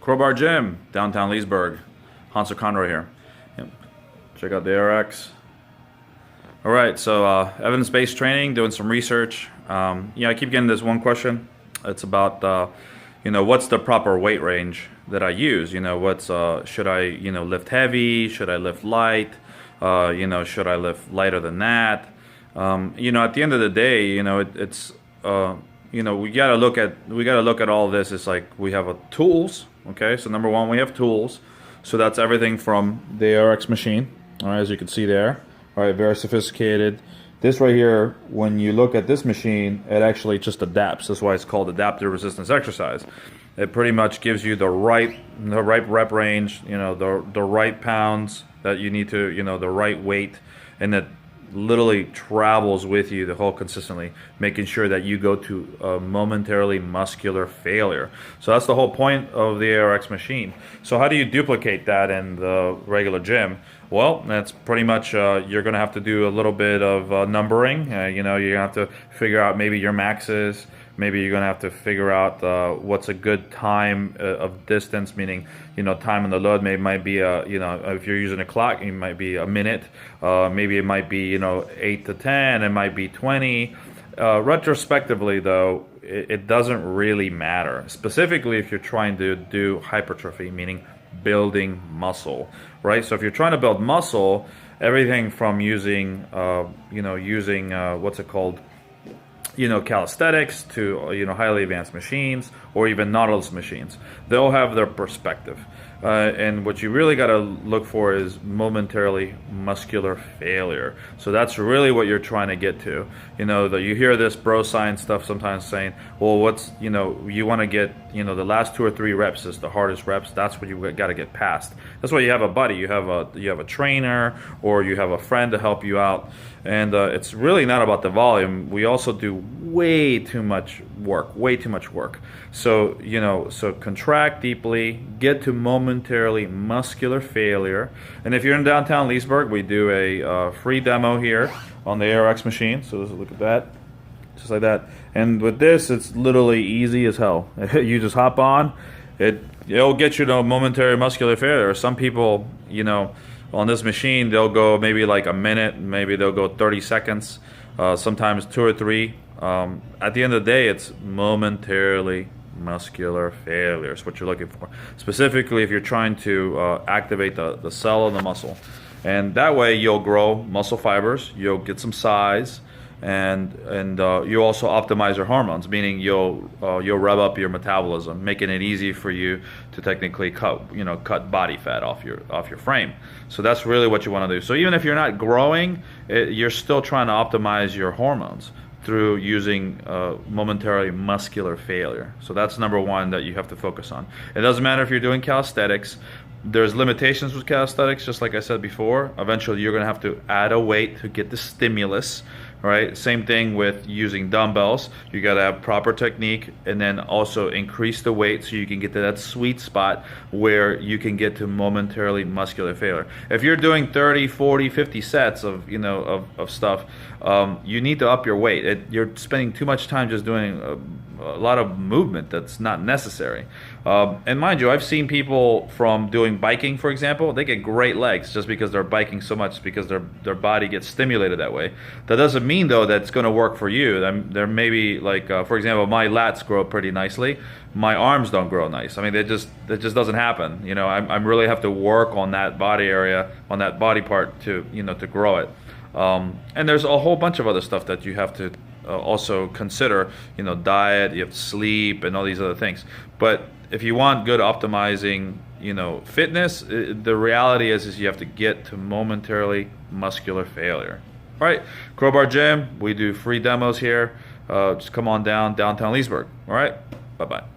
Crowbar Gym, downtown Leesburg. Hansel Conroy here. Yep. Check out the ARX. All right, so evidence-based training, doing some research. I keep getting this one question. It's about, what's the proper weight range that I use? Should I, lift heavy? Should I lift light? Should I lift lighter than that? At the end of the day, we gotta look at all this. It's like we have tools. Okay, so number one, we have tools. So that's everything from the ARX machine. All right, as you can see there. All right, very sophisticated. This right here, when you look at this machine, it actually just adapts. That's why it's called adaptive resistance exercise. It pretty much gives you the right rep range, the right pounds that you need to, the right weight, and it literally travels with you the whole consistently, making sure that you go to momentarily muscular failure. So that's the whole point of the ARX machine. So how do you duplicate that in the regular gym? Well, that's pretty much you're going to have to do a little bit of numbering. You're going to have to figure out maybe your maxes. Maybe you're going to have to figure out what's a good time of distance, meaning, time on the load might be, if you're using a clock, it might be a minute. Maybe it might be, 8 to 10. It might be 20. Retrospectively, though, it doesn't really matter. Specifically, if you're trying to do hypertrophy, meaning building muscle, right? So if you're trying to build muscle, everything from using, what's it called? Calisthenics to, highly advanced machines or even Nautilus machines. They'll have their perspective. And what you really got to look for is momentarily muscular failure. So that's really what you're trying to get to. You hear this bro science stuff sometimes saying, well, you want to get, the last 2 or 3 reps is the hardest reps. That's what you got to get past. That's why you have a buddy, you have a trainer, or you have a friend to help you out. And it's really not about the volume. We also do way too much work. So, so contract deeply, get to momentarily muscular failure. And if you're in downtown Leesburg, we do a free demo here on the ARX machine. So let's look at that, just like that. And with this, it's literally easy as hell. You just hop on. It'll get you to momentary muscular failure. Some people, on this machine, they'll go maybe like a minute, maybe they'll go 30 seconds, sometimes 2 or 3. At the end of the day, it's momentarily muscular failure is what you're looking for. Specifically, if you're trying to activate the cell of the muscle. And that way, you'll grow muscle fibers, you'll get some size, and you also optimize your hormones, meaning you'll rev up your metabolism, making it easy for you to technically cut body fat off your frame. So that's really what you want to do. So even if you're not growing, you're still trying to optimize your hormones through using momentary muscular failure. So that's number one that you have to focus on. It doesn't matter if you're doing calisthenics. There's limitations with calisthenics, just like I said before. Eventually, you're going to have to add a weight to get the stimulus, right? Same thing with using dumbbells. You got to have proper technique and then also increase the weight so you can get to that sweet spot where you can get to momentarily muscular failure. If you're doing 30, 40, 50 sets of stuff, you need to up your weight. You're spending too much time just doing a lot of movement that's not necessary. And mind you, I've seen people from doing biking, for example, they get great legs just because they're biking so much, because their body gets stimulated that way. That doesn't mean, though, that it's going to work for you. There may be, like, for example, my lats grow pretty nicely. My arms don't grow nice. I mean, it just doesn't happen. I really have to work on that body area, on that body part to grow it. And there's a whole bunch of other stuff that you have to also consider, diet, you have to sleep, and all these other things. But if you want good optimizing, fitness, the reality is you have to get to momentarily muscular failure. All right, Crowbar Gym, we do free demos here. Just come on downtown Leesburg. All right, bye-bye.